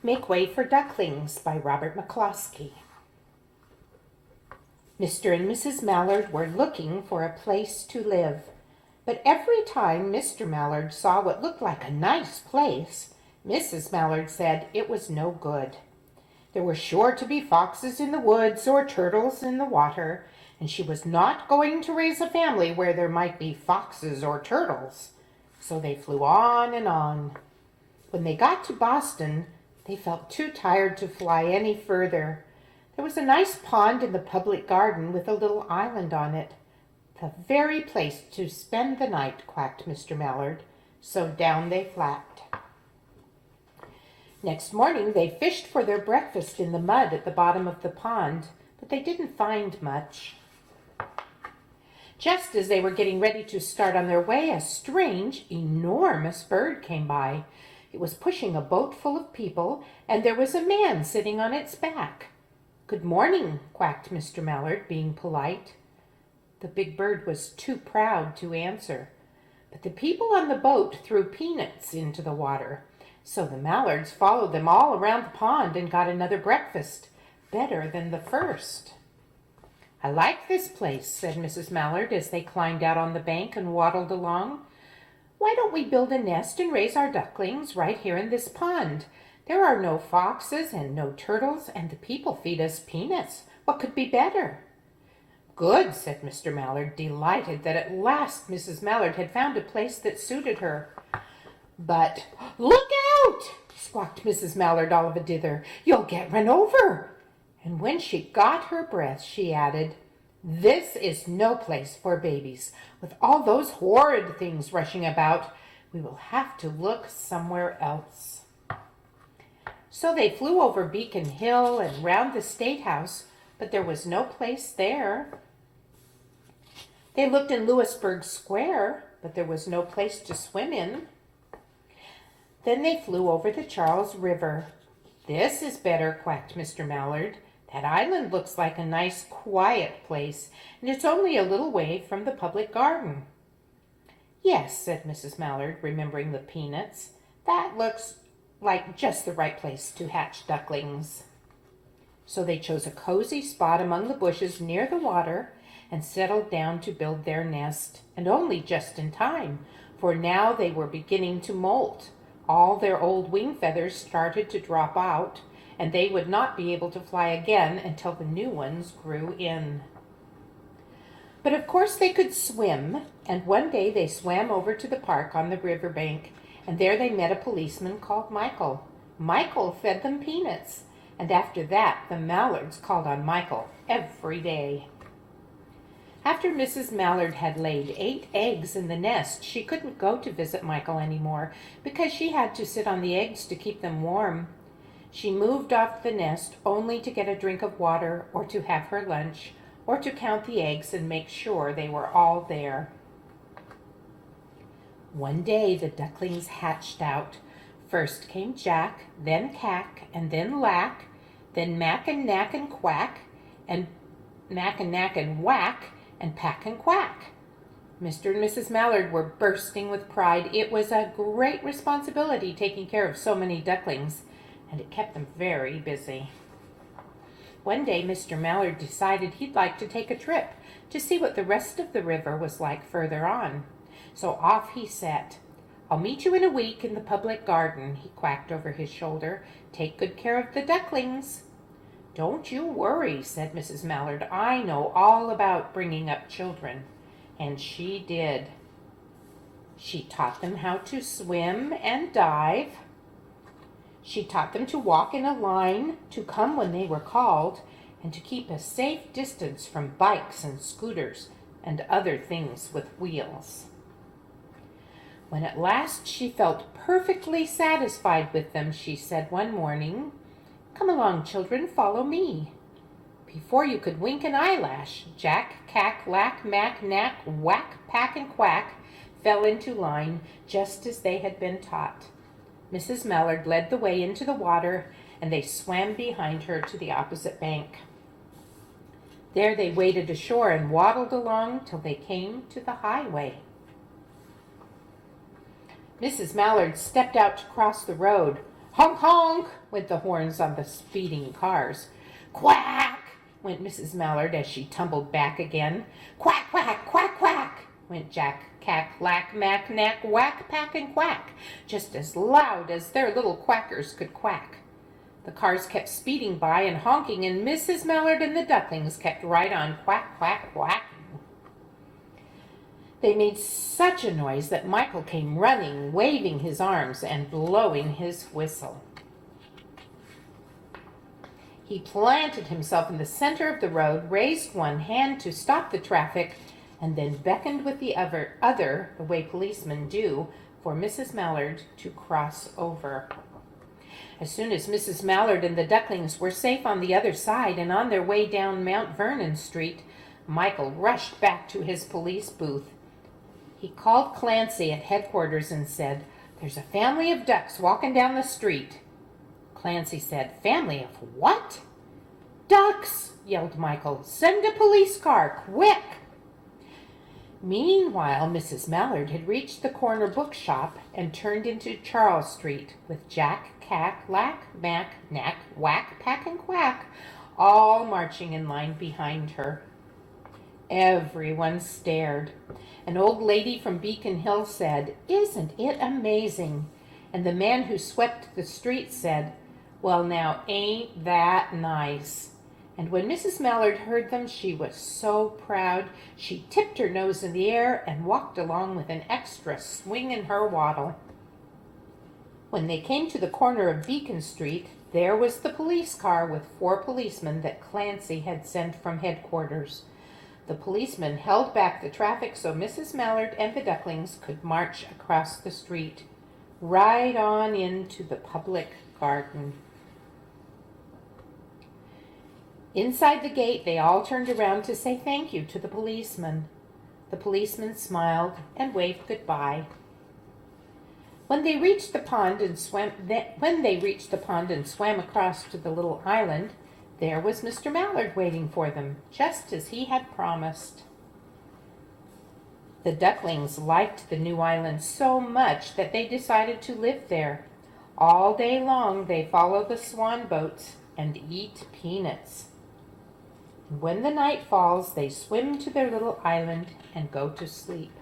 Make Way for Ducklings by Robert McCloskey. Mr. and Mrs. Mallard were looking for a place to live, but every time Mr. Mallard saw what looked like a nice place, Mrs. Mallard said it was no good. There were sure to be foxes in the woods or turtles in the water, and she was not going to raise a family where there might be foxes or turtles. So they flew on and on. When they got to Boston, they felt too tired to fly any further. There was a nice pond in the public garden with a little island on it. The very place to spend the night, quacked Mr. Mallard. So down they flapped. Next morning they fished for their breakfast in the mud at the bottom of the pond, but they didn't find much. Just as they were getting ready to start on their way, a strange, enormous bird came by. It was pushing a boat full of people, and there was a man sitting on its back. "Good morning," quacked Mr. Mallard, being polite. The big bird was too proud to answer, but the people on the boat threw peanuts into the water. So the Mallards followed them all around the pond and got another breakfast, better than the first. "I like this place," said Mrs. Mallard as they climbed out on the bank and waddled along. "Why don't we build a nest and raise our ducklings right here in this pond? There are no foxes and no turtles, and the people feed us peanuts. What could be better?" "Good," said Mr. Mallard, delighted that at last Mrs. Mallard had found a place that suited her. But, "Look out!" squawked Mrs. Mallard all of a dither. "You'll get run over." And when she got her breath, she added, "This is no place for babies. With all those horrid things rushing about, we will have to look somewhere else." So they flew over Beacon Hill and round the State House, but there was no place there. They looked in Louisburg Square, but there was no place to swim in. Then they flew over the Charles River. "This is better," quacked Mr. Mallard. "That island looks like a nice, quiet place, and it's only a little way from the public garden." "Yes," said Mrs. Mallard, remembering the peanuts. "That looks like just the right place to hatch ducklings." So they chose a cozy spot among the bushes near the water and settled down to build their nest, and only just in time, for now they were beginning to molt. All their old wing feathers started to drop out, and they would not be able to fly again until the new ones grew in. But of course they could swim, and one day they swam over to the park on the river bank, and there they met a policeman called Michael. Michael fed them peanuts, and after that the Mallards called on Michael every day. After Mrs. Mallard had laid 8 eggs in the nest, she couldn't go to visit Michael anymore because she had to sit on the eggs to keep them warm. She moved off the nest only to get a drink of water or to have her lunch or to count the eggs and make sure they were all there. One day the ducklings hatched out. First came Jack, then Cack, and then Lack, then Mack and Knack and Quack, and Mack and Knack and Whack, and Pack and Quack. Mr. and Mrs. Mallard were bursting with pride. It was a great responsibility taking care of so many ducklings, and it kept them very busy. One day Mr. Mallard decided he'd like to take a trip to see what the rest of the river was like further on. So off he set. "I'll meet you in a week in the public garden," he quacked over his shoulder. "Take good care of the ducklings." "Don't you worry," said Mrs. Mallard. "I know all about bringing up children." And she did. She taught them how to swim and dive. She taught them to walk in a line, to come when they were called, and to keep a safe distance from bikes and scooters and other things with wheels. When at last she felt perfectly satisfied with them, she said one morning, "Come along, children, follow me." Before you could wink an eyelash, Jack, Cack, Lack, Mack, Knack, Whack, Pack, and Quack fell into line just as they had been taught. Mrs. Mallard led the way into the water, and they swam behind her to the opposite bank. There they waded ashore and waddled along till they came to the highway. Mrs. Mallard stepped out to cross the road. Honk, honk, went the horns on the speeding cars. Quack, went Mrs. Mallard as she tumbled back again. Quack, quack, quack, quack, went Jack, Cack, Lack, Mack, Knack, Whack, Pack, and Quack, just as loud as their little quackers could quack. The cars kept speeding by and honking, and Mrs. Mallard and the Ducklings kept right on quack, quack, quacking. They made such a noise that Michael came running, waving his arms and blowing his whistle. He planted himself in the center of the road, raised one hand to stop the traffic, and then beckoned with the other, the way policemen do, for Mrs. Mallard to cross over. As soon as Mrs. Mallard and the Ducklings were safe on the other side and on their way down Mount Vernon Street, Michael rushed back to his police booth. He called Clancy at headquarters and said, "There's a family of ducks walking down the street." Clancy said, "Family of what?" "Ducks," yelled Michael. "Send a police car, quick." Meanwhile, Mrs. Mallard had reached the corner bookshop and turned into Charles Street with Jack, Cack, Lack, Mack, Knack, Whack, Pack, and Quack all marching in line behind her. Everyone stared. An old lady from Beacon Hill said, "Isn't it amazing?" And the man who swept the street said, "Well, now, ain't that nice?" And when Mrs. Mallard heard them, she was so proud, she tipped her nose in the air and walked along with an extra swing in her waddle. When they came to the corner of Beacon Street, there was the police car with 4 policemen that Clancy had sent from headquarters. The policemen held back the traffic so Mrs. Mallard and the Ducklings could march across the street, right on into the public garden. Inside the gate, they all turned around to say thank you to the policeman. The policeman smiled and waved goodbye. When they reached the pond and swam across to the little island, there was Mr. Mallard waiting for them, just as he had promised. The Ducklings liked the new island so much that they decided to live there. All day long they follow the swan boats and eat peanuts. When the night falls, they swim to their little island and go to sleep.